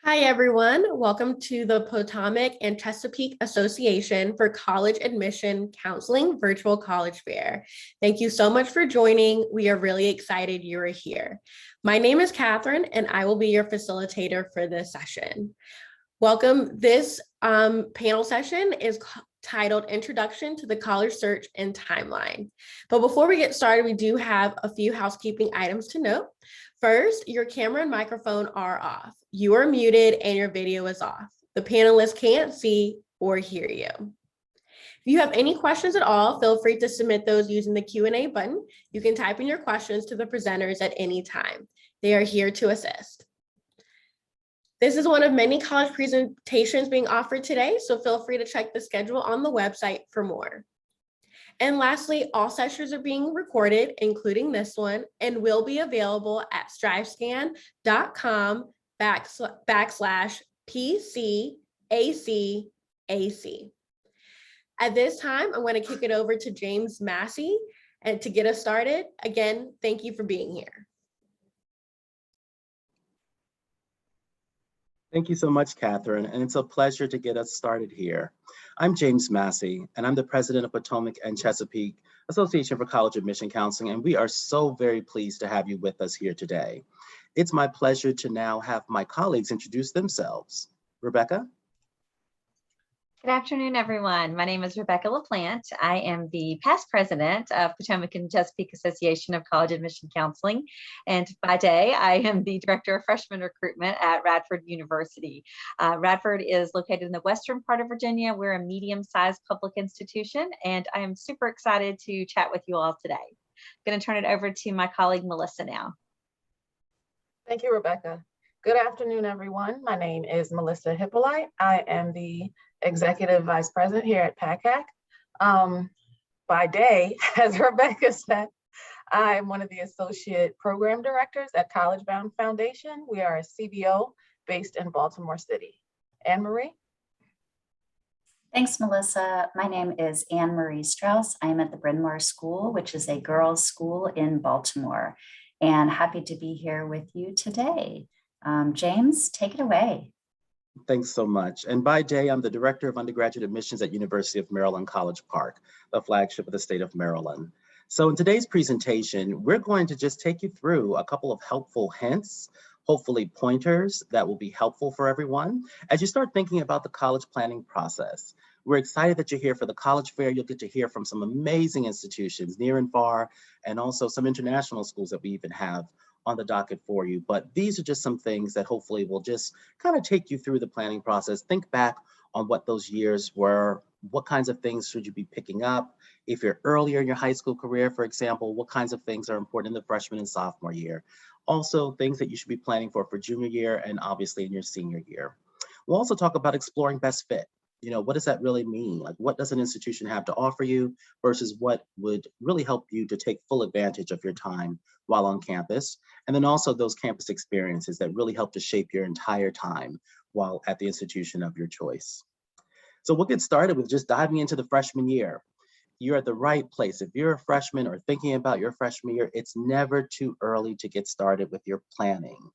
Hi, everyone. Welcome to the Potomac and Chesapeake Association for College Admission Counseling Virtual College Fair. Thank you so much for joining. We are really excited you are here. My name is Catherine, and I will be your facilitator for this session. Welcome. This panel session is titled Introduction to the College Search and Timeline. But before we get started, we do have a few housekeeping items to note. First, your camera and microphone are off. You are muted and your video is off. The panelists can't see or hear you. If you have any questions at all, feel free to submit those using the Q&A button. You can type in your questions to the presenters at any time. They are here to assist. This is one of many college presentations being offered today, so feel free to check the schedule on the website for more. And lastly, all sessions are being recorded, including this one, and will be available at strivescan.com/PCACAC. At this time, I'm going to kick it over to James Massey and to get us started. Again, thank you for being here. Thank you so much, Catherine, and it's a pleasure to get us started here. I'm James Massey, and I'm the president of Potomac and Chesapeake Association for College Admission Counseling, and we are so very pleased to have you with us here today. It's my pleasure to now have my colleagues introduce themselves. Rebecca? Good afternoon, everyone. My name is Rebecca LaPlante. I am the past president of Potomac and Chesapeake Association of College Admission Counseling. And by day, I am the director of freshman recruitment at Radford University. Radford is located in the western part of Virginia. We're a medium-sized public institution, and I am super excited to chat with you all today. I'm going to turn it over to my colleague, Melissa, now. Thank you, Rebecca. Good afternoon, everyone. My name is Melissa Hippolyte. I am the Executive Vice President here at PCACAC. By day, as Rebecca said, I'm one of the Associate Program Directors at College Bound Foundation. We are a CBO based in Baltimore City. Anne Marie? Thanks, Melissa. My name is Anne Marie Strauss. I am at the Bryn Mawr School, which is a girls' school in Baltimore, and happy to be here with you today. James, take it away. Thanks so much. And by day, I'm the Director of Undergraduate Admissions at University of Maryland College Park, the flagship of the state of Maryland. So in today's presentation, we're going to just take you through a couple of helpful hints, hopefully pointers that will be helpful for everyone as you start thinking about the college planning process. We're excited that you're here for the college fair. You'll get to hear from some amazing institutions near and far, and also some international schools that we even have on the docket for you. But these are just some things that hopefully will just kind of take you through the planning process. Think back on what those years were. What kinds of things should you be picking up? If you're earlier in your high school career, for example, what kinds of things are important in the freshman and sophomore year? Also, things that you should be planning for junior year and obviously in your senior year. We'll also talk about exploring best fit. You know, what does that really mean? Like, what does an institution have to offer you versus what would really help you to take full advantage of your time while on campus? And then also those campus experiences that really help to shape your entire time while at the institution of your choice. So we'll get started with just diving into the freshman year. You're at the right place. If you're a freshman or thinking about your freshman year, it's never too early to get started with your planning.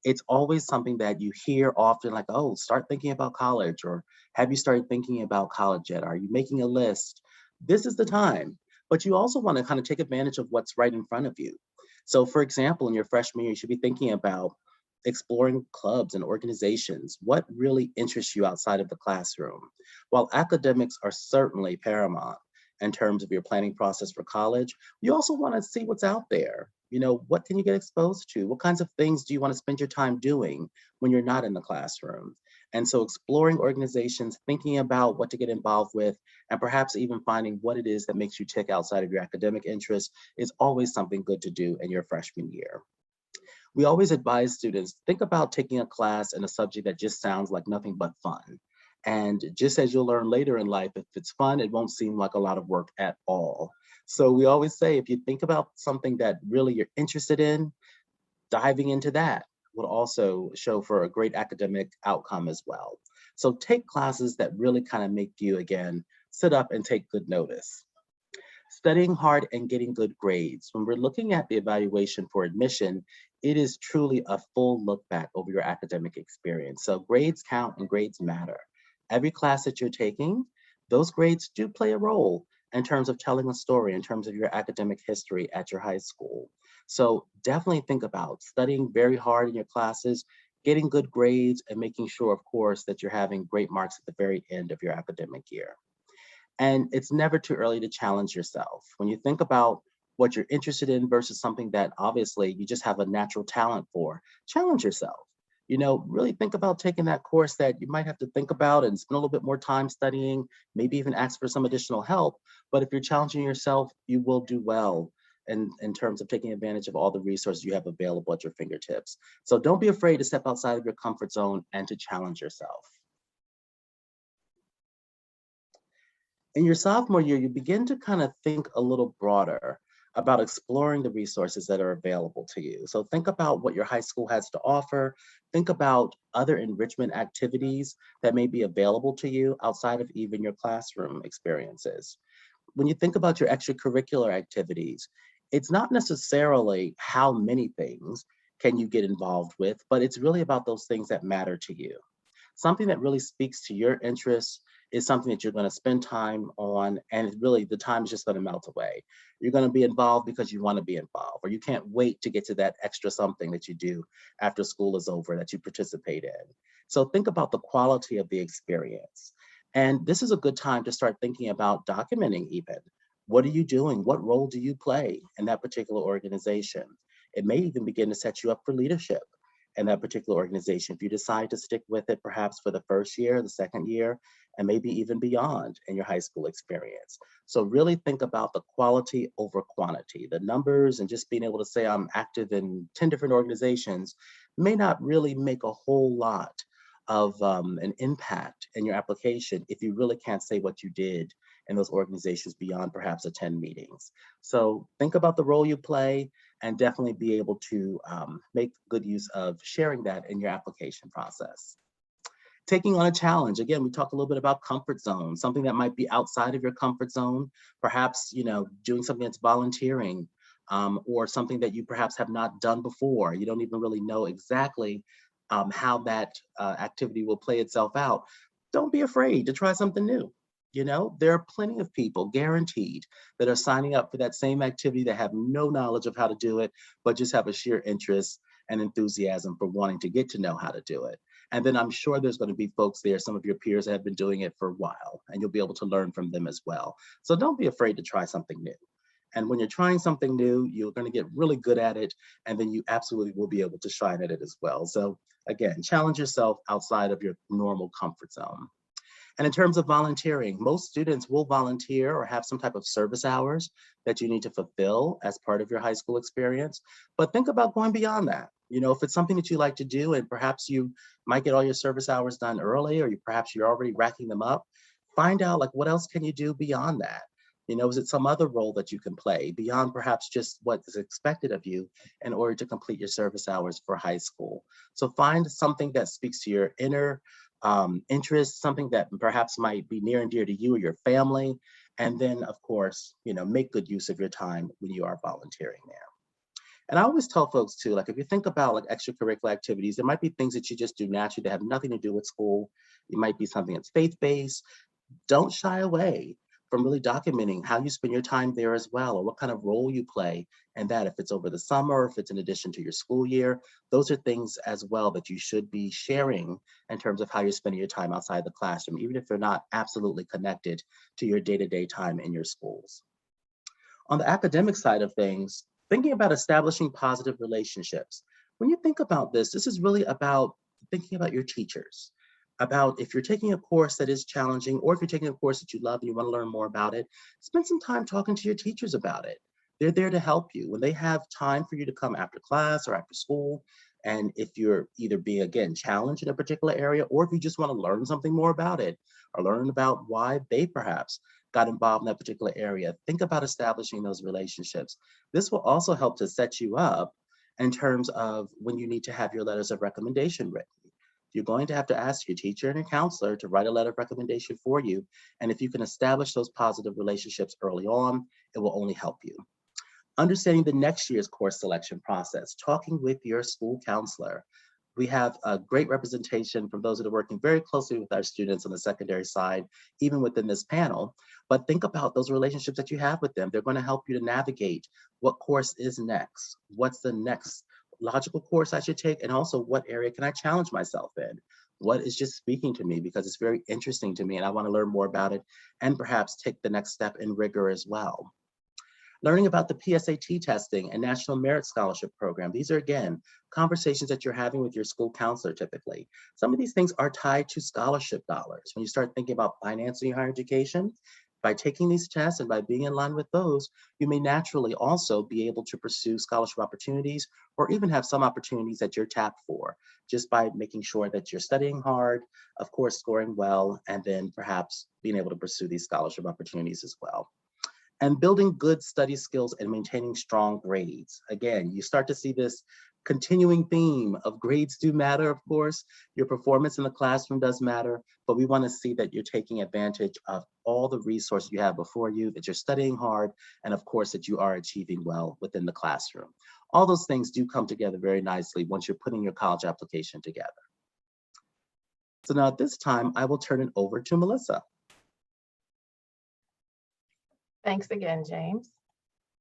It's always something that you hear often, like, oh, start thinking about college, or have you started thinking about college yet? Are you making a list? This is the time, but you also want to kind of take advantage of what's right in front of you. So for example, in your freshman year, you should be thinking about exploring clubs and organizations. What really interests you outside of the classroom? While academics are certainly paramount in terms of your planning process for college, you also want to see what's out there. You know, what can you get exposed to? What kinds of things do you want to spend your time doing when you're not in the classroom? And so exploring organizations, thinking about what to get involved with, and perhaps even finding what it is that makes you tick outside of your academic interests is always something good to do in your freshman year. We always advise students, think about taking a class in a subject that just sounds like nothing but fun. And just as you'll learn later in life, if it's fun, it won't seem like a lot of work at all. So we always say, if you think about something that really you're interested in, diving into that will also show for a great academic outcome as well. So take classes that really kind of make you, again, sit up and take good notice. Studying hard and getting good grades. When we're looking at the evaluation for admission, it is truly a full look back over your academic experience. So grades count and grades matter. Every class that you're taking, those grades do play a role in terms of telling a story, in terms of your academic history at your high school. So definitely think about studying very hard in your classes, getting good grades, and making sure, of course, that you're having great marks at the very end of your academic year. And it's never too early to challenge yourself. When you think about what you're interested in versus something that obviously you just have a natural talent for, challenge yourself. You know, really think about taking that course that you might have to think about and spend a little bit more time studying, maybe even ask for some additional help. But if you're challenging yourself, you will do well in terms of taking advantage of all the resources you have available at your fingertips. So don't be afraid to step outside of your comfort zone and to challenge yourself. In your sophomore year, you begin to kind of think a little broader about exploring the resources that are available to you. So think about what your high school has to offer. Think about other enrichment activities that may be available to you outside of even your classroom experiences. When you think about your extracurricular activities, it's not necessarily how many things can you get involved with, but it's really about those things that matter to you. Something that really speaks to your interests is something that you're going to spend time on, and really the time is just going to melt away. You're going to be involved because you want to be involved, or you can't wait to get to that extra something that you do after school is over that you participate in. So think about the quality of the experience. And this is a good time to start thinking about documenting even. What are you doing? What role do you play in that particular organization? It may even begin to set you up for leadership in that particular organization if you decide to stick with it perhaps for the first year, the second year, and maybe even beyond in your high school experience. So really think about the quality over quantity. The numbers and just being able to say I'm active in 10 different organizations may not really make a whole lot of an impact in your application if you really can't say what you did in those organizations beyond perhaps attend meetings. So think about the role you play and definitely be able to make good use of sharing that in your application process. Taking on a challenge. Again, we talked a little bit about comfort zone, something that might be outside of your comfort zone, perhaps, you know, doing something that's volunteering or something that you perhaps have not done before. You don't even really know exactly how that activity will play itself out. Don't be afraid to try something new. You know, there are plenty of people guaranteed that are signing up for that same activity that have no knowledge of how to do it, but just have a sheer interest and enthusiasm for wanting to get to know how to do it. And then I'm sure there's going to be folks there, some of your peers that have been doing it for a while, and you'll be able to learn from them as well. So don't be afraid to try something new. And when you're trying something new, you're going to get really good at it, and then you absolutely will be able to shine at it as well. So again, challenge yourself outside of your normal comfort zone. And in terms of volunteering, most students will volunteer or have some type of service hours that you need to fulfill as part of your high school experience. But think about going beyond that. You know, if it's something that you like to do and perhaps you might get all your service hours done early, or perhaps you're already racking them up, find out like what else can you do beyond that? You know, is it some other role that you can play beyond perhaps just what is expected of you in order to complete your service hours for high school? So find something that speaks to your inner interest, something that perhaps might be near and dear to you or your family. And then, of course, you know, make good use of your time when you are volunteering there. And I always tell folks too, like if you think about like extracurricular activities, there might be things that you just do naturally that have nothing to do with school. It might be something that's faith-based. Don't shy away from really documenting how you spend your time there as well, or what kind of role you play in that, if it's over the summer, if it's in addition to your school year. Those are things as well that you should be sharing in terms of how you're spending your time outside the classroom, even if they're not absolutely connected to your day-to-day time in your schools. On the academic side of things, thinking about establishing positive relationships. When you think about this, this is really about thinking about your teachers, about if you're taking a course that is challenging, or if you're taking a course that you love and you want to learn more about it, spend some time talking to your teachers about it. They're there to help you. When they have time for you to come after class or after school, and if you're either being, again, challenged in a particular area, or if you just want to learn something more about it, or learn about why they perhaps got involved in that particular area, think about establishing those relationships. This will also help to set you up in terms of when you need to have your letters of recommendation written. You're going to have to ask your teacher and your counselor to write a letter of recommendation for you. And if you can establish those positive relationships early on, it will only help you. Understanding the next year's course selection process, talking with your school counselor. We have a great representation from those that are working very closely with our students on the secondary side, even within this panel. But think about those relationships that you have with them. They're going to help you to navigate what course is next, what's the next logical course I should take, and also what area can I challenge myself in? What is just speaking to me because it's very interesting to me and I want to learn more about it and perhaps take the next step in rigor as well. Learning about the PSAT testing and National Merit Scholarship Program. These are, again, conversations that you're having with your school counselor typically. Some of these things are tied to scholarship dollars. When you start thinking about financing your higher education, by taking these tests and by being in line with those, you may naturally also be able to pursue scholarship opportunities or even have some opportunities that you're tapped for, just by making sure that you're studying hard, of course, scoring well, and then perhaps being able to pursue these scholarship opportunities as well. And building good study skills and maintaining strong grades. Again, you start to see this continuing theme of grades do matter, of course. Your performance in the classroom does matter, but we want to see that you're taking advantage of all the resources you have before you, that you're studying hard, and of course that you are achieving well within the classroom. All those things do come together very nicely once you're putting your college application together. So now at this time, I will turn it over to Melissa. Thanks again, James.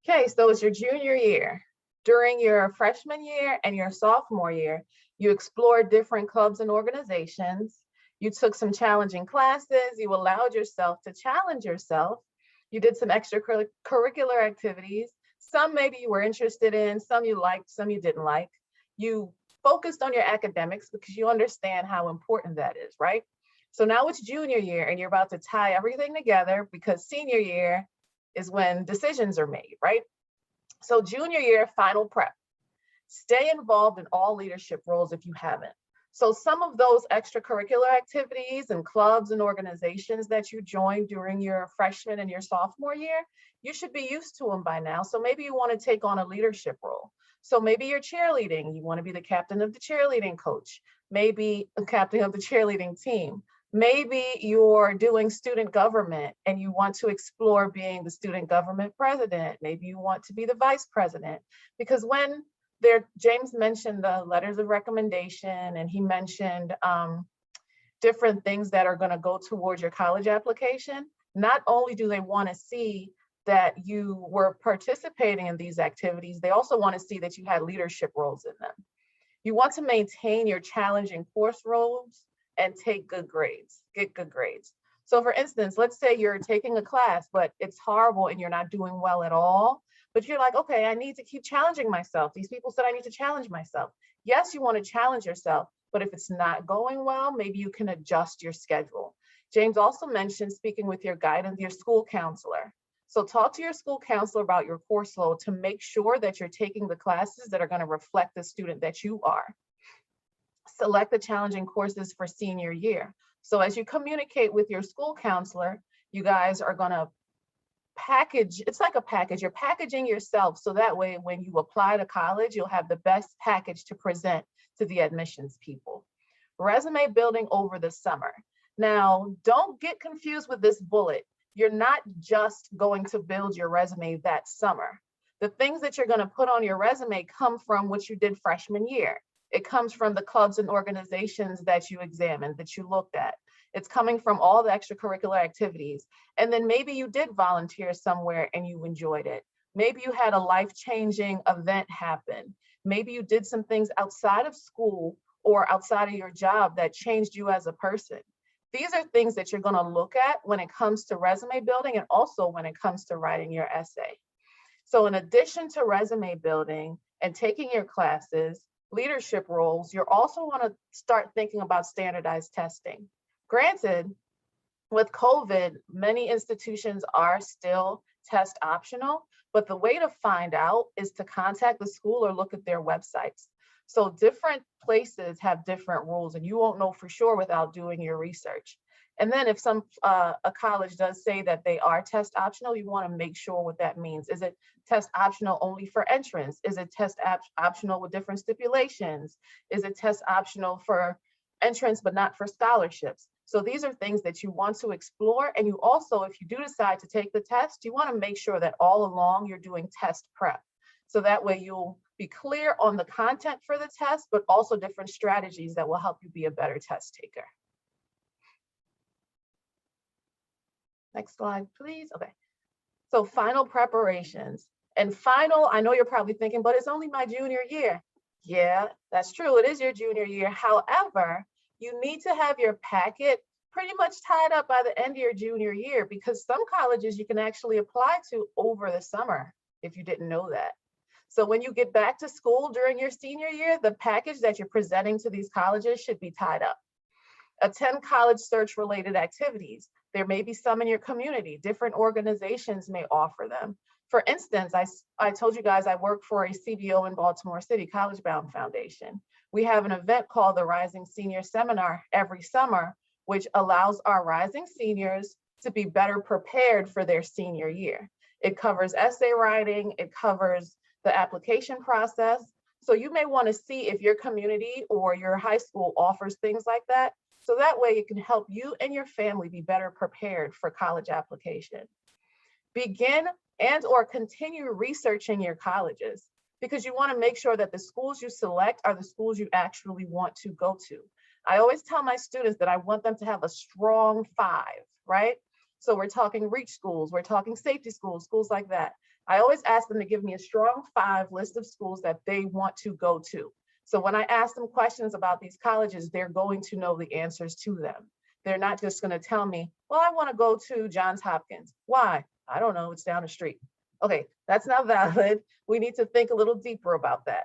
Okay, so it's your junior year. During your freshman year and your sophomore year, you explored different clubs and organizations. You took some challenging classes. You allowed yourself to challenge yourself. You did some extracurricular activities. Some maybe you were interested in, some you liked, some you didn't like. You focused on your academics because you understand how important that is, right? So now it's junior year and you're about to tie everything together because senior year is when decisions are made, right? So junior year, final prep. Stay involved in all leadership roles if you haven't. So some of those extracurricular activities and clubs and organizations that you joined during your freshman and your sophomore year, you should be used to them by now. So maybe you want to take on a leadership role. So maybe you're cheerleading, you want to be the captain of the cheerleading coach, maybe a captain of the cheerleading team. Maybe you're doing student government and you want to explore being the student government president. Maybe you want to be the vice president. Because when James mentioned the letters of recommendation and he mentioned different things that are going to go towards your college application, not only do they want to see that you were participating in these activities, they also want to see that you had leadership roles in them. You want to maintain your challenging course roles and take good grades, get good grades. So for instance, let's say you're taking a class, but it's horrible and you're not doing well at all, but you're like, okay, I need to keep challenging myself. These people said I need to challenge myself. Yes, you want to challenge yourself, but if it's not going well, maybe you can adjust your schedule. James also mentioned speaking with your guidance, your school counselor. So talk to your school counselor about your course load to make sure that you're taking the classes that are going to reflect the student that you are. Select the challenging courses for senior year. So as you communicate with your school counselor, you guys are going to package, it's like a package, you're packaging yourself so that way when you apply to college, you'll have the best package to present to the admissions people. Resume building over the summer. Now, don't get confused with this bullet. You're not just going to build your resume that summer. The things that you're going to put on your resume come from what you did freshman year. It comes from the clubs and organizations that you examined, that you looked at. It's coming from all the extracurricular activities. And then maybe you did volunteer somewhere and you enjoyed it. Maybe you had a life-changing event happen. Maybe you did some things outside of school or outside of your job that changed you as a person. These are things that you're going to look at when it comes to resume building and also when it comes to writing your essay. So in addition to resume building and taking your classes, leadership roles, you also want to start thinking about standardized testing. Granted, with COVID, many institutions are still test optional, but the way to find out is to contact the school or look at their websites. So different places have different rules and you won't know for sure without doing your research. And then if a college does say that they are test optional, you want to make sure what that means. Is it test optional only for entrance? Is it test optional with different stipulations? Is it test optional for entrance but not for scholarships? So these are things that you want to explore. And you also, if you do decide to take the test, you want to make sure that all along you're doing test prep. So that way you'll be clear on the content for the test, but also different strategies that will help you be a better test taker. Next slide, please. Okay. So final preparations. And final, I know you're probably thinking, but it's only my junior year. Yeah, that's true. It is your junior year. However, you need to have your packet pretty much tied up by the end of your junior year, because some colleges you can actually apply to over the summer, if you didn't know that. So when you get back to school during your senior year, the package that you're presenting to these colleges should be tied up. Attend college search related activities. There may be some in your community. Different organizations may offer them. For instance, I told you guys I work for a CBO in Baltimore City, College Bound Foundation. We have an event called the Rising Senior Seminar every summer, which allows our rising seniors to be better prepared for their senior year. It covers essay writing, it covers the application process. So you may want to see if your community or your high school offers things like that. So that way it can help you and your family be better prepared for college application. Begin and or continue researching your colleges, because you want to make sure that the schools you select are the schools you actually want to go to. I always tell my students that I want them to have a strong 5, right? So we're talking reach schools, we're talking safety schools, schools like that. I always ask them to give me a strong 5 list of schools that they want to go to. So when I ask them questions about these colleges, they're going to know the answers to them. They're not just going to tell me, well, I want to go to Johns Hopkins. Why? I don't know, it's down the street. Okay, that's not valid. We need to think a little deeper about that.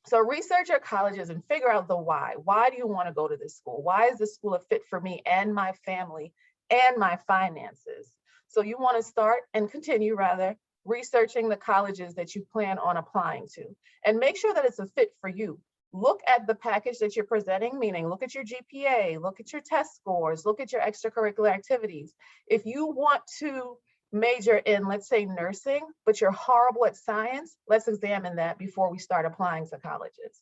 So research your colleges and figure out the why. Why do you want to go to this school? Why is this school a fit for me and my family and my finances? So you want to start and continue rather researching the colleges that you plan on applying to, and make sure that it's a fit for you. Look at the package that you're presenting, meaning look at your GPA, look at your test scores, look at your extracurricular activities. If you want to major in, let's say, nursing, but you're horrible at science, let's examine that before we start applying to colleges.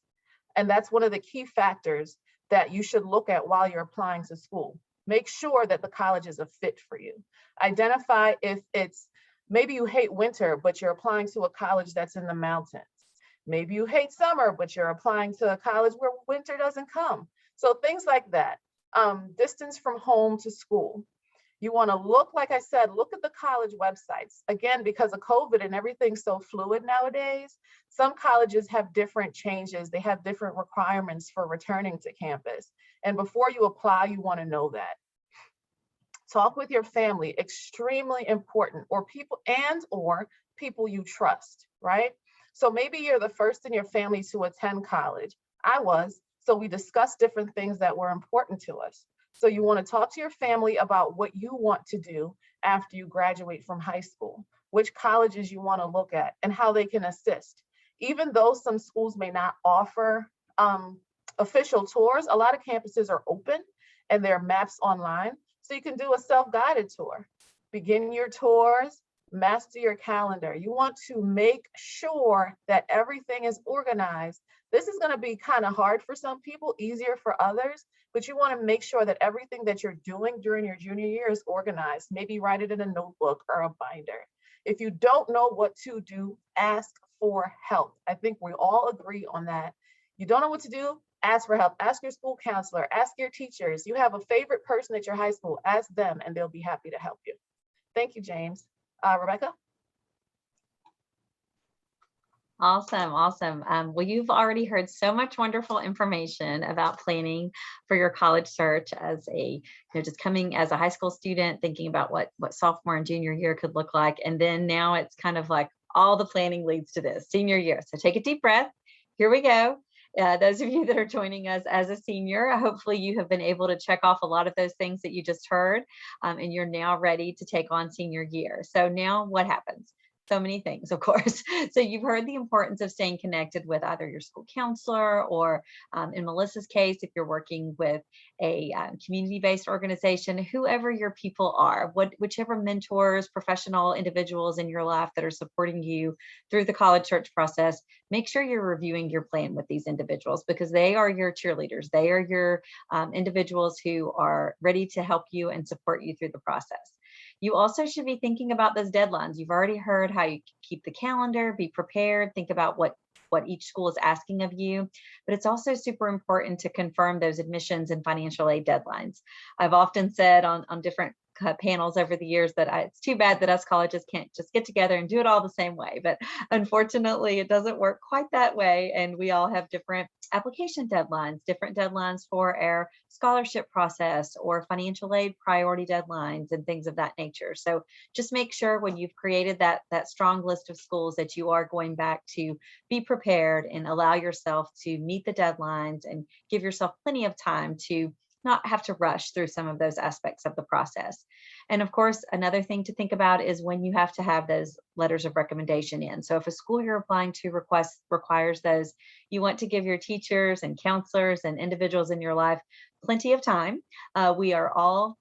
And that's one of the key factors that you should look at while you're applying to school. Make sure that the college is a fit for you. Identify if it's, maybe you hate winter, but you're applying to a college that's in the mountains. Maybe you hate summer, but you're applying to a college where winter doesn't come. So things like that. Distance from home to school. You want to look, like I said, look at the college websites. Again, because of COVID and everything's so fluid nowadays, some colleges have different changes. They have different requirements for returning to campus. And before you apply, you want to know that. Talk with your family, extremely important, or people you trust, right? So maybe you're the first in your family to attend college. I was, so we discussed different things that were important to us. So you want to talk to your family about what you want to do after you graduate from high school, which colleges you want to look at and how they can assist. Even though some schools may not offer official tours, a lot of campuses are open and there are maps online. So you can do a self-guided tour. Begin your tours, master your calendar. You want to make sure that everything is organized. This is going to be kind of hard for some people, easier for others, but you want to make sure that everything that you're doing during your junior year is organized. Maybe write it in a notebook or a binder. If you don't know what to do, ask for help. I think we all agree on that. You don't know what to do, ask for help. Ask your school counselor, ask your teachers. You have a favorite person at your high school, ask them and they'll be happy to help you. Thank you, James. Rebecca? Awesome, awesome. Well, you've already heard so much wonderful information about planning for your college search as a, just coming as a high school student, thinking about what sophomore and junior year could look like. And then now it's kind of like all the planning leads to this senior year. So take a deep breath. Here we go. Those of you that are joining us as a senior, hopefully you have been able to check off a lot of those things that you just heard, and you're now ready to take on senior year. So now what happens? So many things, of course. So you've heard the importance of staying connected with either your school counselor or in Melissa's case, if you're working with a community-based organization, whoever your people are, whichever mentors, professional individuals in your life that are supporting you through the college search process, make sure you're reviewing your plan with these individuals because they are your cheerleaders. They are your individuals who are ready to help you and support you through the process. You also should be thinking about those deadlines. You've already heard how you keep the calendar, be prepared, think about what each school is asking of you, but it's also super important to confirm those admissions and financial aid deadlines. I've often said on different panels over the years that it's too bad that us colleges can't just get together and do it all the same way, but unfortunately it doesn't work quite that way, and we all have different application deadlines, different deadlines for our scholarship process or financial aid priority deadlines and things of that nature. So just make sure when you've created that strong list of schools that you are going back to be prepared and allow yourself to meet the deadlines and give yourself plenty of time to not have to rush through some of those aspects of the process. And of course, another thing to think about is when you have to have those letters of recommendation in. So if a school you're applying to requires those, you want to give your teachers and counselors and individuals in your life plenty of time. We are all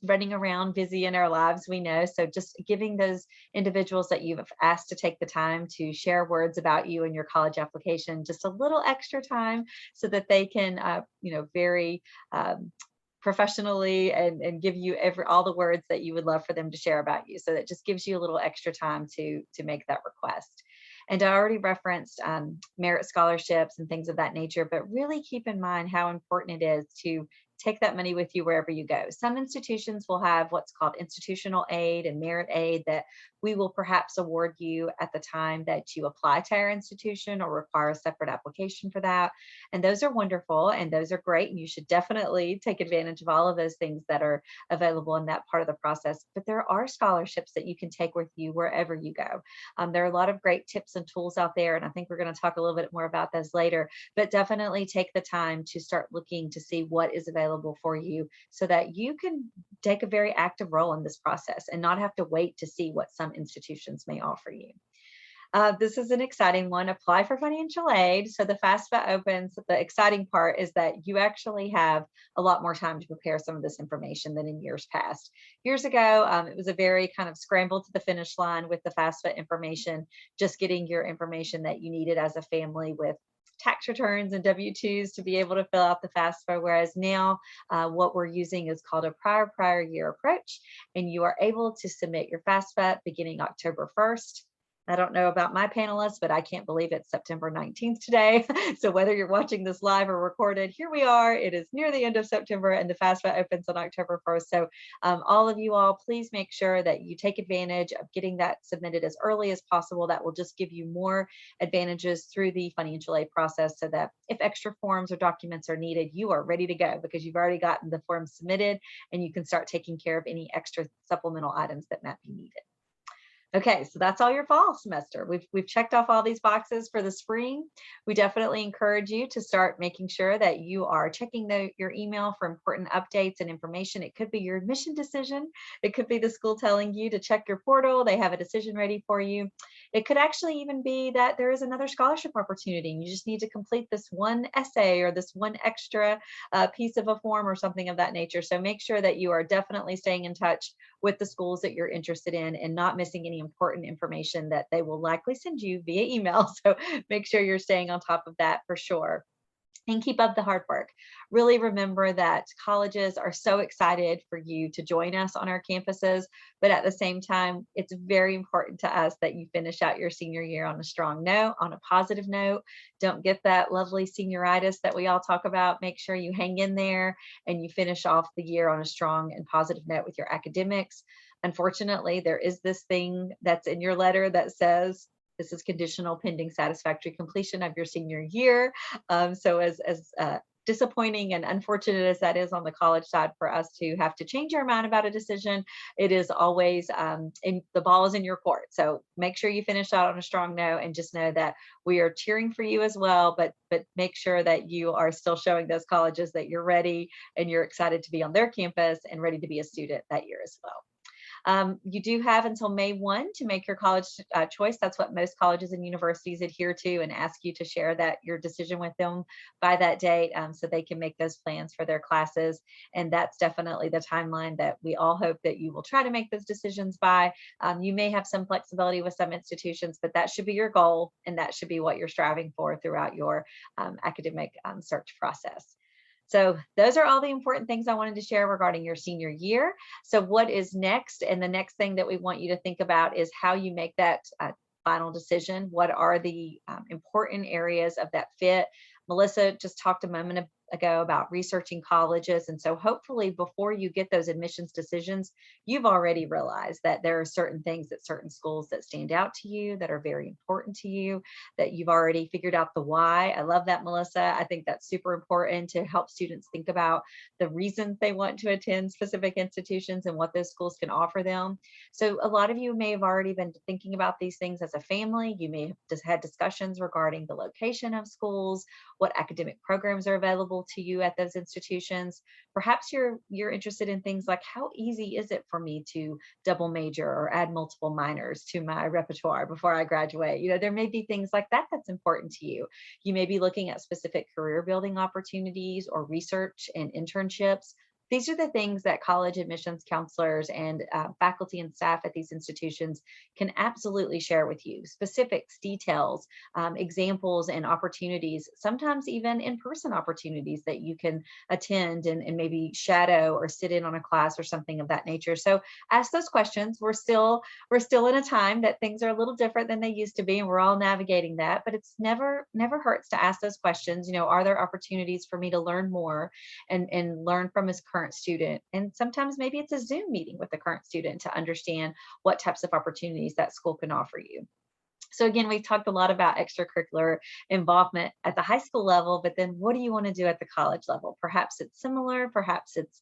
running around busy in our lives, we know. So just giving those individuals that you've asked to take the time to share words about you and your college application, just a little extra time so that they can, very professionally and give you all the words that you would love for them to share about you. So that just gives you a little extra time to make that request. And I already referenced merit scholarships and things of that nature, but really keep in mind how important it is to take that money with you wherever you go. Some institutions will have what's called institutional aid and merit aid that we will perhaps award you at the time that you apply to our institution or require a separate application for that. And those are wonderful and those are great. And you should definitely take advantage of all of those things that are available in that part of the process. But there are scholarships that you can take with you wherever you go. There are a lot of great tips and tools out there. And I think we're going to talk a little bit more about those later, but definitely take the time to start looking to see what is available for you so that you can take a very active role in this process and not have to wait to see what some institutions may offer you. This is an exciting one. Apply for financial aid. So the FAFSA opens. The exciting part is that you actually have a lot more time to prepare some of this information than in years past. Years ago, it was a very kind of scramble to the finish line with the FAFSA information, just getting your information that you needed as a family with tax returns and W-2s to be able to fill out the FAFSA, whereas now what we're using is called a prior year approach, and you are able to submit your FAFSA beginning October 1st. I don't know about my panelists, but I can't believe it's September 19th today. So whether you're watching this live or recorded, here we are. It is near the end of September and the FAFSA opens on October 1st. So all of you all, please make sure that you take advantage of getting that submitted as early as possible. That will just give you more advantages through the financial aid process so that if extra forms or documents are needed, you are ready to go because you've already gotten the forms submitted and you can start taking care of any extra supplemental items that might be needed. Okay, so that's all your fall semester. We've checked off all these boxes for the spring. We definitely encourage you to start making sure that you are checking your email for important updates and information. It could be your admission decision. It could be the school telling you to check your portal. They have a decision ready for you. It could actually even be that there is another scholarship opportunity. You just need to complete this one essay or this one extra piece of a form or something of that nature. So make sure that you are definitely staying in touch with the schools that you're interested in and not missing any important information that they will likely send you via email. So make sure you're staying on top of that for sure. And keep up the hard work. Really remember that colleges are so excited for you to join us on our campuses, but at the same time, it's very important to us that you finish out your senior year on a strong note, on a positive note. Don't get that lovely senioritis that we all talk about. Make sure you hang in there and you finish off the year on a strong and positive note with your academics. Unfortunately, there is this thing that's in your letter that says, this is conditional pending satisfactory completion of your senior year. So as disappointing and unfortunate as that is on the college side for us to have to change our mind about a decision, it is always the ball is in your court. So make sure you finish out on a strong note and just know that we are cheering for you as well, but make sure that you are still showing those colleges that you're ready and you're excited to be on their campus and ready to be a student that year as well. You do have until May 1 to make your college choice. That's what most colleges and universities adhere to and ask you to share that your decision with them by that date, so they can make those plans for their classes. And that's definitely the timeline that we all hope that you will try to make those decisions by. You may have some flexibility with some institutions, but that should be your goal, and that should be what you're striving for throughout your academic search process. So those are all the important things I wanted to share regarding your senior year. So what is next? And the next thing that we want you to think about is how you make that final decision. What are the important areas of that fit? Melissa just talked a moment ago about researching colleges. And so hopefully before you get those admissions decisions, you've already realized that there are certain things at certain schools that stand out to you, that are very important to you, that you've already figured out the why. I love that, Melissa. I think that's super important to help students think about the reasons they want to attend specific institutions and what those schools can offer them. So a lot of you may have already been thinking about these things as a family. You may have just had discussions regarding the location of schools, what academic programs are available to you at those institutions. Perhaps you're interested in things like, how easy is it for me to double major or add multiple minors to my repertoire before I graduate? You know, there may be things like that that's important to you. You may be looking at specific career building opportunities or research and internships. These are the things that college admissions counselors and faculty and staff at these institutions can absolutely share with you. Specifics, details, examples, and opportunities, sometimes even in-person opportunities that you can attend and maybe shadow or sit in on a class or something of that nature. So ask those questions. We're still in a time that things are a little different than they used to be, and we're all navigating that, but it's never hurts to ask those questions. You know, are there opportunities for me to learn more and learn from his current student? And sometimes maybe it's a Zoom meeting with the current student to understand what types of opportunities that school can offer you. So again, we've talked a lot about extracurricular involvement at the high school level, but then what do you want to do at the college level? Perhaps it's similar, perhaps it's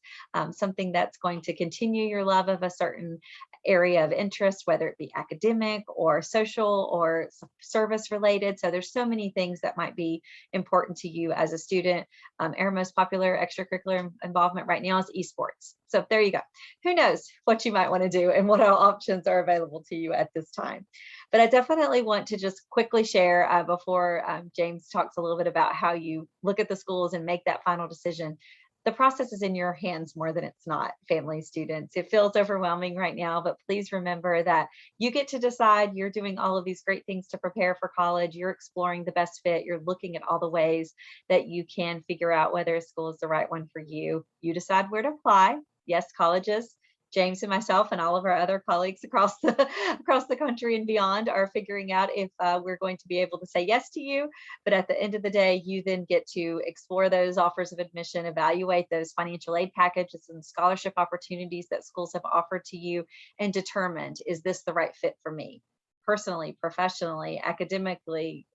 something that's going to continue your love of a certain area of interest, whether it be academic or social or service related. So there's so many things that might be important to you as a student. Our most popular extracurricular involvement right now is esports. So there you go. Who knows what you might want to do and what all options are available to you at this time. But I definitely want to just quickly share before James talks a little bit about how you look at the schools and make that final decision. The process is in your hands more than it's not, family, students. It feels overwhelming right now, but please remember that you get to decide. You're doing all of these great things to prepare for college. You're exploring the best fit. You're looking at all the ways that you can figure out whether a school is the right one for you. You decide where to apply. Yes, colleges, James and myself and all of our other colleagues across the country and beyond are figuring out if we're going to be able to say yes to you. But at the end of the day, you then get to explore those offers of admission, evaluate those financial aid packages and scholarship opportunities that schools have offered to you, and determine, is this the right fit for me? Personally, professionally, academically,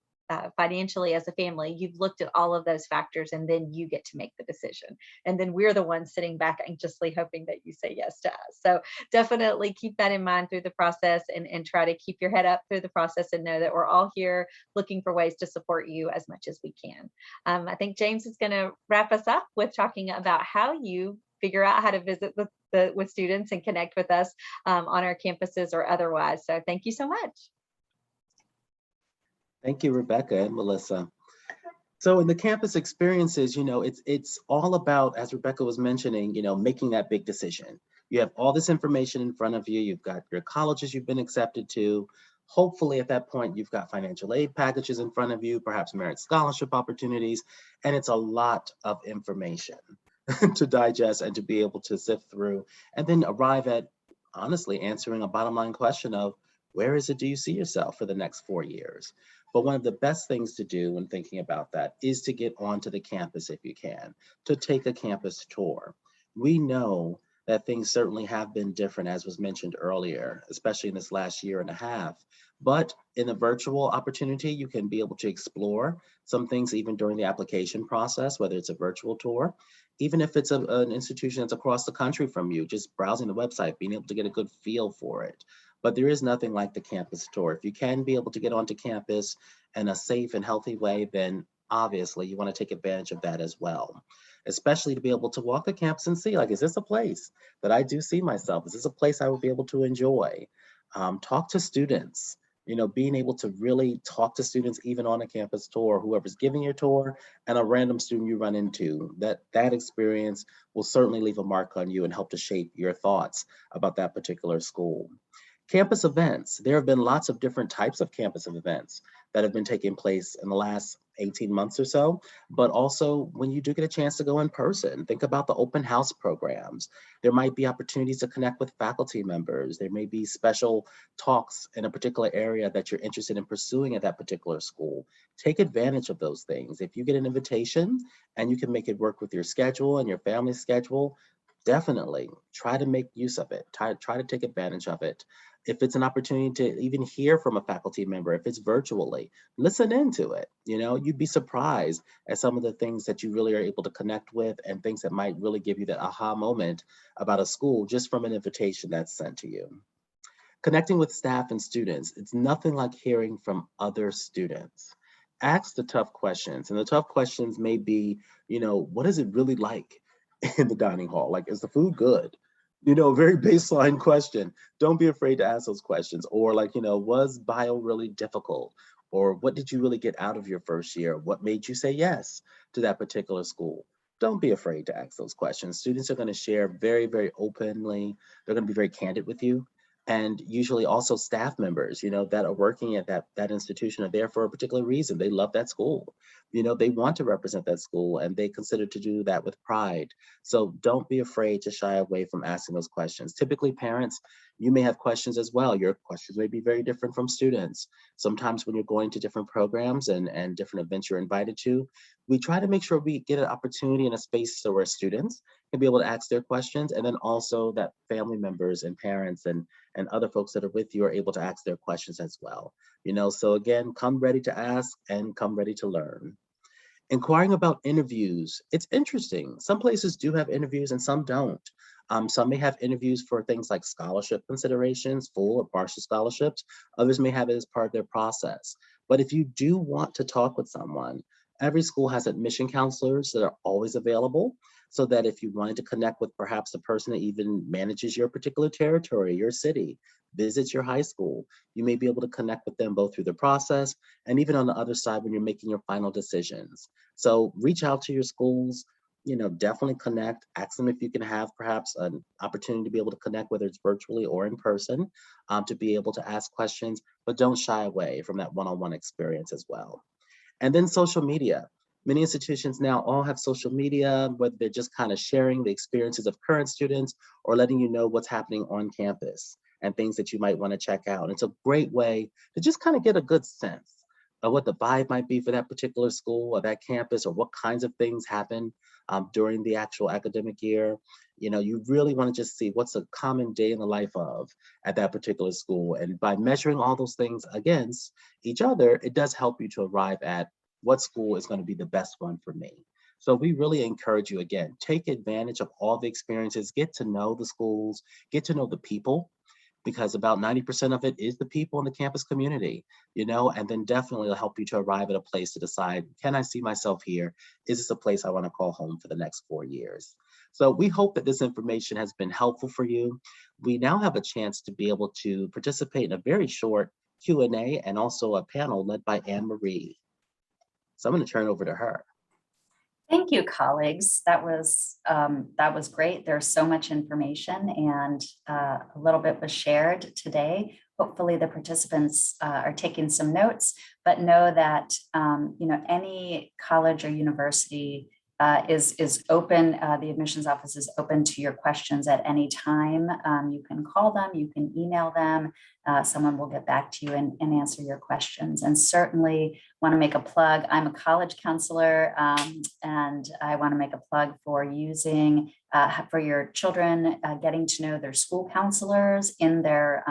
financially, as a family. You've looked at all of those factors, and then you get to make the decision. And then we're the ones sitting back anxiously hoping that you say yes to us. So definitely keep that in mind through the process, and try to keep your head up through the process, and know that we're all here looking for ways to support you as much as we can. I think James is going to wrap us up with talking about how you figure out how to visit with students and connect with us on our campuses or otherwise. So thank you so much. Thank you, Rebecca and Melissa. So in the campus experiences, you know, it's all about, as Rebecca was mentioning, you know, making that big decision. You have all this information in front of you. You've got your colleges you've been accepted to. Hopefully at that point, you've got financial aid packages in front of you, perhaps merit scholarship opportunities, and it's a lot of information to digest and to be able to sift through, and then arrive at, honestly, answering a bottom line question of, where is it do you see yourself for the next 4 years? But one of the best things to do when thinking about that is to get onto the campus if you can, to take a campus tour. We know that things certainly have been different, as was mentioned earlier, especially in this last year and a half. But in the virtual opportunity, you can be able to explore some things even during the application process, whether it's a virtual tour, even if it's an institution that's across the country from you, just browsing the website, being able to get a good feel for it. But there is nothing like the campus tour. If you can be able to get onto campus in a safe and healthy way, then obviously you want to take advantage of that as well, especially to be able to walk the campus and see, like, is this a place that I do see myself? Is this a place I would be able to enjoy? Talk to students, being able to really talk to students even on a campus tour, whoever's giving your tour and a random student you run into, that experience will certainly leave a mark on you and help to shape your thoughts about that particular school. Campus events. There have been lots of different types of campus events that have been taking place in the last 18 months or so, but also when you do get a chance to go in person, think about the open house programs. There might be opportunities to connect with faculty members. There may be special talks in a particular area that you're interested in pursuing at that particular school. Take advantage of those things. If you get an invitation and you can make it work with your schedule and your family's schedule, definitely try to make use of it. Try to take advantage of it. If it's an opportunity to even hear from a faculty member, if it's virtually, listen into it. You'd be surprised at some of the things that you really are able to connect with and things that might really give you that aha moment about a school just from an invitation that's sent to you. Connecting with staff and students, it's nothing like hearing from other students. Ask the tough questions, and the tough questions may be, what is it really like in the dining hall? Like, is the food good? A very baseline question. Don't be afraid to ask those questions. Or like, was bio really difficult? Or what did you really get out of your first year? What made you say yes to that particular school? Don't be afraid to ask those questions. Students are going to share very, very openly. They're going to be very candid with you. And usually also staff members, that are working at that institution are there for a particular reason. They love that school. They want to represent that school and they consider to do that with pride. So don't be afraid to shy away from asking those questions. Typically, parents, you may have questions as well. Your questions may be very different from students. Sometimes when you're going to different programs and different events you're invited to, we try to make sure we get an opportunity and a space so where students can be able to ask their questions, and then also that family members and parents and other folks that are with you are able to ask their questions as well. So again, come ready to ask and come ready to learn. Inquiring about interviews, it's interesting. Some places do have interviews and some don't. Some may have interviews for things like scholarship considerations, full or partial scholarships. Others may have it as part of their process. But if you do want to talk with someone, every school has admission counselors that are always available, so that if you wanted to connect with perhaps the person that even manages your particular territory, your city, visits your high school, you may be able to connect with them both through the process and even on the other side when you're making your final decisions. So reach out to your schools, definitely connect, ask them if you can have perhaps an opportunity to be able to connect, whether it's virtually or in person, to be able to ask questions, but don't shy away from that one-on-one experience as well. And then social media. Many institutions now all have social media, whether they're just kind of sharing the experiences of current students or letting you know what's happening on campus and things that you might want to check out. And it's a great way to just kind of get a good sense of what the vibe might be for that particular school or that campus, or what kinds of things happen during the actual academic year. You really want to just see what's a common day in the life of at that particular school. And by measuring all those things against each other, it does help you to arrive at what school is going to be the best one for me. So we really encourage you, again, take advantage of all the experiences, get to know the schools, get to know the people, because about 90% of it is the people in the campus community, and then definitely it'll help you to arrive at a place to decide, can I see myself here? Is this a place I want to call home for the next 4 years? So we hope that this information has been helpful for you. We now have a chance to be able to participate in a very short Q&A and also a panel led by Anne Marie. So I'm going to turn it over to her. Thank you, colleagues. That was great. There's so much information, and a little bit was shared today. Hopefully the participants are taking some notes, but know that any college or university is open. The admissions office is open to your questions at any time. You can call them, you can email them. Someone will get back to you and answer your questions. And certainly want to make a plug. I'm a college counselor, and I want to make a plug for using for your children getting to know their school counselors in their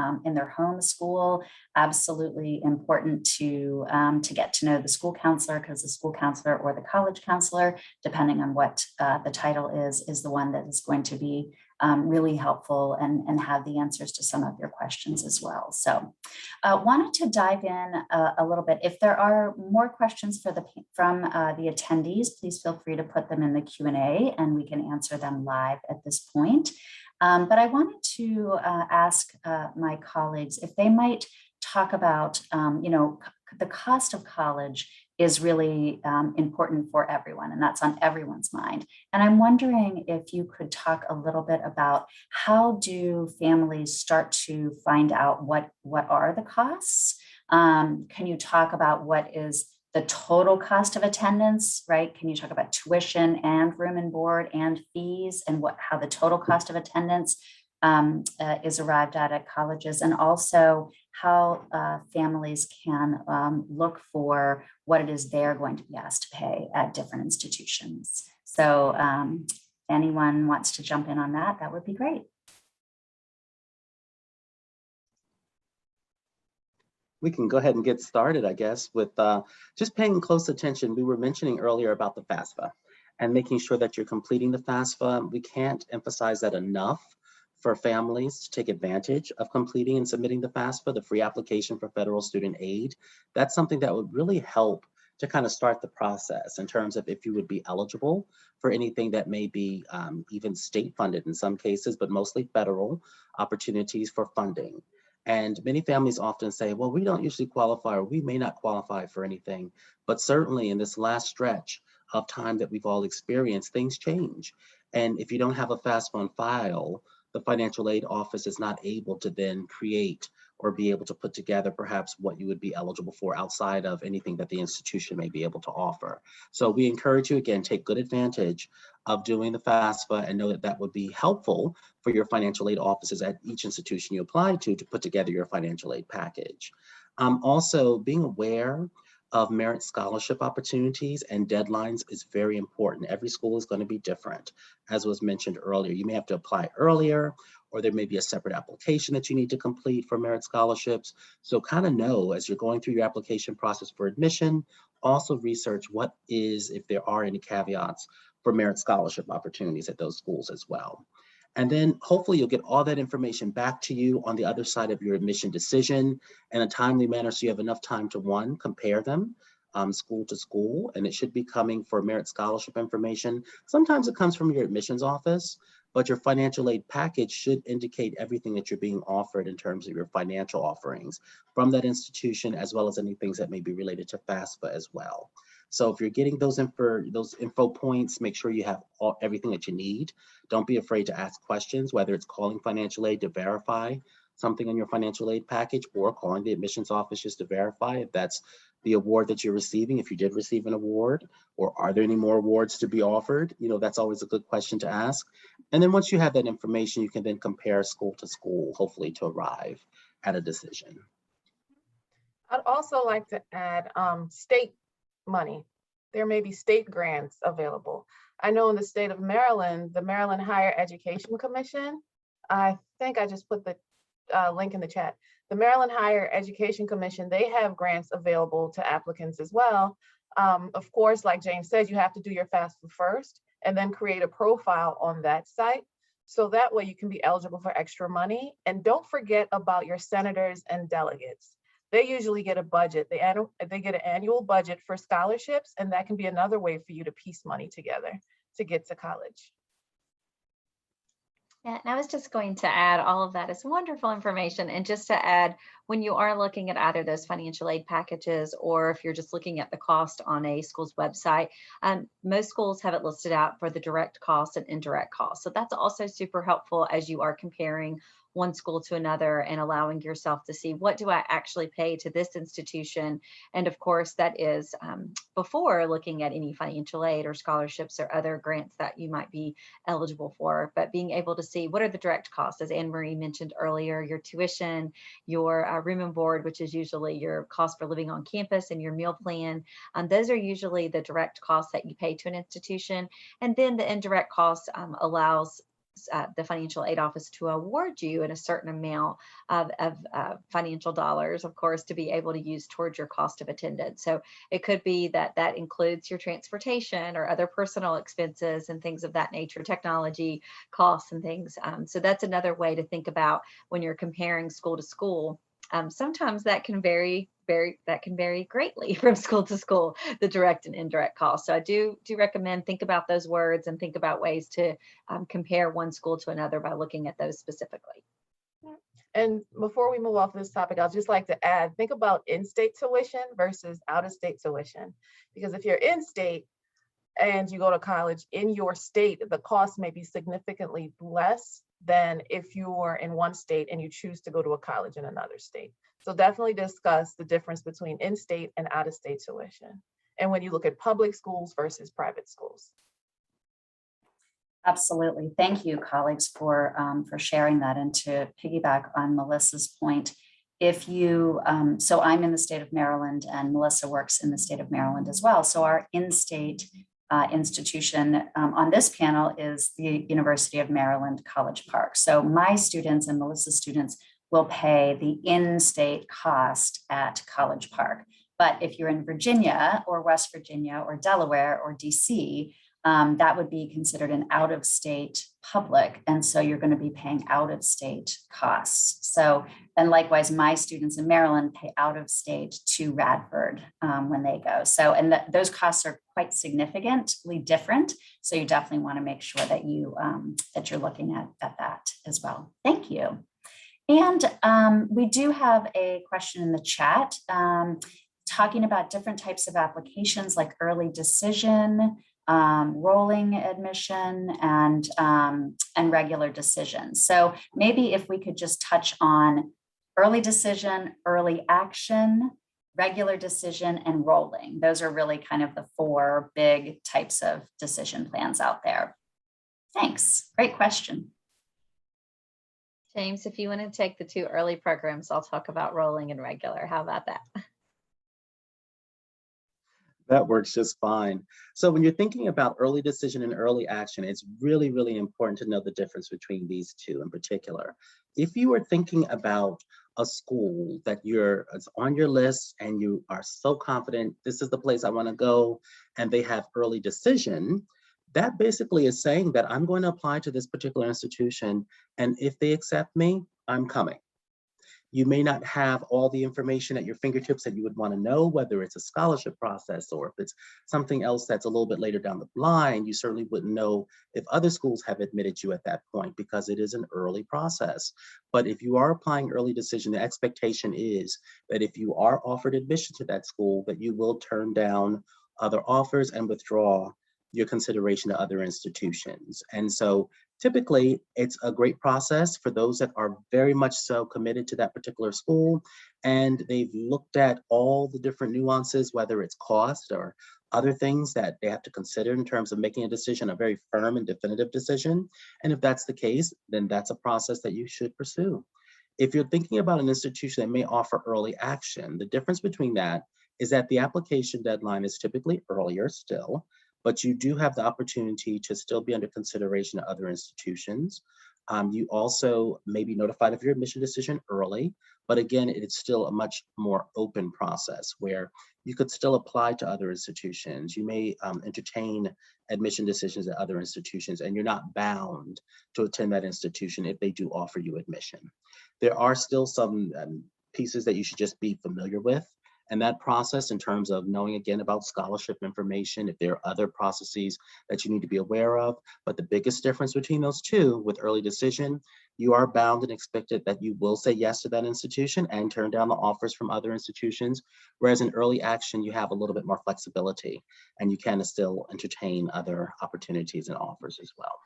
home school. Absolutely important to get to know the school counselor, because the school counselor or the college counselor, depending on what the title is the one that is going to be really helpful and have the answers to some of your questions as well. So wanted to dive in a little bit. If there are more questions from the attendees, please feel free to put them in the Q&A and we can answer them live at this point. But I wanted to ask my colleagues if they might talk about, the cost of college is really important for everyone, and that's on everyone's mind. And I'm wondering if you could talk a little bit about how do families start to find out what are the costs? Can you talk about what is the total cost of attendance, right? Can you talk about tuition and room and board and fees and how the total cost of attendance is arrived at colleges, and also how families can look for what it is they're going to be asked to pay at different institutions. So if anyone wants to jump in on that, that would be great. We can go ahead and get started, I guess, with just paying close attention. We were mentioning earlier about the FAFSA and making sure that you're completing the FAFSA. We can't emphasize that enough for families to take advantage of completing and submitting the FAFSA, the free application for federal student aid. That's something that would really help to kind of start the process in terms of if you would be eligible for anything that may be even state funded in some cases, but mostly federal opportunities for funding. And many families often say, well, we don't usually qualify, or we may not qualify for anything, but certainly in this last stretch of time that we've all experienced, things change. And if you don't have a FAFSA on file, the financial aid office is not able to then create or be able to put together perhaps what you would be eligible for outside of anything that the institution may be able to offer. So we encourage you, again, take good advantage of doing the FAFSA and know that that would be helpful for your financial aid offices at each institution you apply to put together your financial aid package. Also, being aware of merit scholarship opportunities and deadlines is very important. Every school is going to be different. As was mentioned earlier, you may have to apply earlier, or there may be a separate application that you need to complete for merit scholarships. So kind of know as you're going through your application process for admission, also research what is, if there are any caveats for merit scholarship opportunities at those schools as well. And then hopefully you'll get all that information back to you on the other side of your admission decision in a timely manner, so you have enough time to, one, compare them school to school, and it should be coming for merit scholarship information. Sometimes it comes from your admissions office, but your financial aid package should indicate everything that you're being offered in terms of your financial offerings from that institution, as well as any things that may be related to FAFSA as well. So if you're getting those info points, make sure you have everything that you need. Don't be afraid to ask questions, whether it's calling financial aid to verify something in your financial aid package, or calling the admissions office just to verify if that's the award that you're receiving, if you did receive an award, or are there any more awards to be offered? You know, that's always a good question to ask. And then once you have that information, you can then compare school to school, hopefully to arrive at a decision. I'd also like to add state money. There may be state grants available. I know in the state of Maryland, the Maryland Higher Education Commission, I think I just put the link in the chat. The Maryland Higher Education Commission, they have grants available to applicants as well. Of course, like James said, you have to do your FAFSA first and then create a profile on that site. So that way you can be eligible for extra money. And don't forget about your senators and delegates. They usually get a budget. They get an annual budget for scholarships, and that can be another way for you to piece money together to get to college. Yeah, and I was just going to add, all of that is wonderful information. And just to add, when you are looking at either those financial aid packages, or if you're just looking at the cost on a school's website, most schools have it listed out for the direct costs and indirect costs. So that's also super helpful as you are comparing one school to another and allowing yourself to see, what do I actually pay to this institution? And of course, that is before looking at any financial aid or scholarships or other grants that you might be eligible for, but being able to see what are the direct costs, as Anne Marie mentioned earlier, your tuition, your room and board, which is usually your cost for living on campus, and your meal plan. Those are usually the direct costs that you pay to an institution. And then the indirect costs allows the financial aid office to award you in a certain amount of financial dollars, of course, to be able to use towards your cost of attendance. So it could be that that includes your transportation or other personal expenses and things of that nature, technology costs and things. So that's another way to think about when you're comparing school to school. Sometimes that can vary greatly from school to school, the direct and indirect costs. So I do recommend think about those words and think about ways to compare one school to another by looking at those specifically. And before we move off this topic, I'd just like to add, think about in-state tuition versus out-of-state tuition. Because if you're in-state and you go to college in your state, the cost may be significantly less than if you were in one state and you choose to go to a college in another state. So definitely discuss the difference between in-state and out-of-state tuition. And when you look at public schools versus private schools. Absolutely. Thank you, colleagues, for sharing that. And to piggyback on Melissa's point, if you, so I'm in the state of Maryland and Melissa works in the state of Maryland as well. So our in-state institution on this panel is the University of Maryland College Park. So my students and Melissa's students will pay the in-state cost at College Park. But if you're in Virginia or West Virginia or Delaware or DC, that would be considered an out-of-state public. And so you're going to be paying out-of-state costs. So, and likewise, my students in Maryland pay out-of-state to Radford when they go. So, and those costs are quite significantly different. So you definitely want to make sure that you that you're looking at that as well. Thank you. And we do have a question in the chat talking about different types of applications like early decision, rolling admission, and regular decision. So maybe if we could just touch on early decision, early action, regular decision, and rolling. Those are really kind of the four big types of decision plans out there. Thanks. Great question. James, if you want to take the two early programs, I'll talk about rolling and regular. How about that? That works just fine. So when you're thinking about early decision and early action, it's really, really important to know the difference between these two in particular. If you are thinking about a school that it's on your list and you are so confident, this is the place I want to go, and they have early decision, that basically is saying that I'm going to apply to this particular institution, and if they accept me, I'm coming. You may not have all the information at your fingertips that you would want to know, whether it's a scholarship process or if it's something else that's a little bit later down the line. You certainly wouldn't know if other schools have admitted you at that point because it is an early process. But if you are applying early decision, the expectation is that if you are offered admission to that school, that you will turn down other offers and withdraw your consideration to other institutions. And so typically it's a great process for those that are very much so committed to that particular school, and they've looked at all the different nuances, whether it's cost or other things that they have to consider in terms of making a decision, a very firm and definitive decision. And if that's the case, then that's a process that you should pursue. If you're thinking about an institution that may offer early action, the difference between that is that the application deadline is typically earlier still, but you do have the opportunity to still be under consideration of other institutions. You also may be notified of your admission decision early, but again, it's still a much more open process where you could still apply to other institutions. You may entertain admission decisions at other institutions, and you're not bound to attend that institution if they do offer you admission. There are still some pieces that you should just be familiar with. And that process in terms of knowing again about scholarship information, if there are other processes that you need to be aware of. But the biggest difference between those two with early decision, you are bound and expected that you will say yes to that institution and turn down the offers from other institutions. Whereas in early action, you have a little bit more flexibility and you can still entertain other opportunities and offers as well.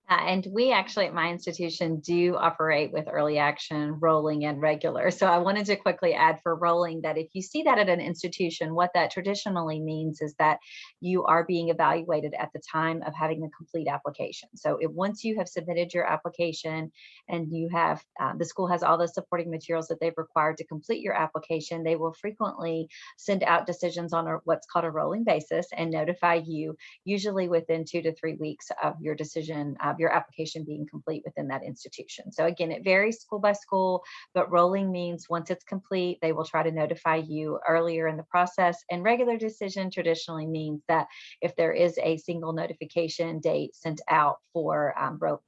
And we actually at my institution do operate with early action, rolling, and regular. So I wanted to quickly add for rolling that if you see that at an institution, what that traditionally means is that you are being evaluated at the time of having a complete application. So once you have submitted your application and you have, the school has all the supporting materials that they've required to complete your application, they will frequently send out decisions on what's called a rolling basis and notify you, usually within 2 to 3 weeks of your decision, your application being complete within that institution. So again, it varies school by school, but rolling means once it's complete, they will try to notify you earlier in the process. And regular decision traditionally means that if there is a single notification date sent out for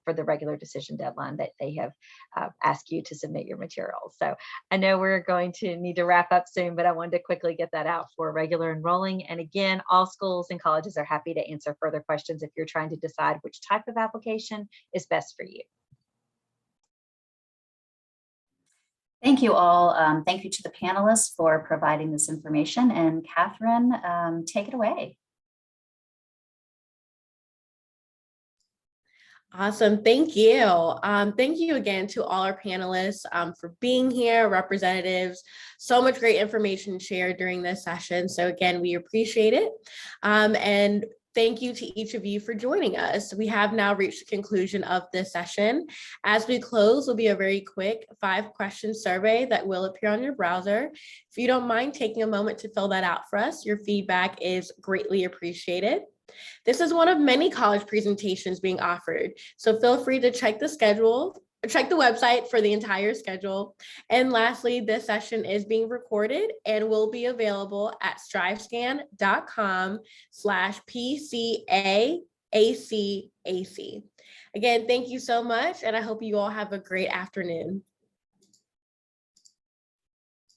the regular decision deadline, that they have asked you to submit your materials. So I know we're going to need to wrap up soon, but I wanted to quickly get that out for regular enrolling. And again, all schools and colleges are happy to answer further questions if you're trying to decide which type of application is best for you. Thank you all. Thank you to the panelists for providing this information. And Catherine, take it away. Awesome. Thank you. Thank you again to all our panelists for being here, representatives. So much great information shared during this session. So again, we appreciate it. And thank you to each of you for joining us. We have now reached the conclusion of this session. As we close, will be a very quick 5-question survey that will appear on your browser. If you don't mind taking a moment to fill that out for us, your feedback is greatly appreciated. This is one of many college presentations being offered, so feel free to check the website for the entire schedule. And lastly, this session is being recorded and will be available at strivescan.com/PCACAC. Again, thank you so much, and I hope you all have a great afternoon.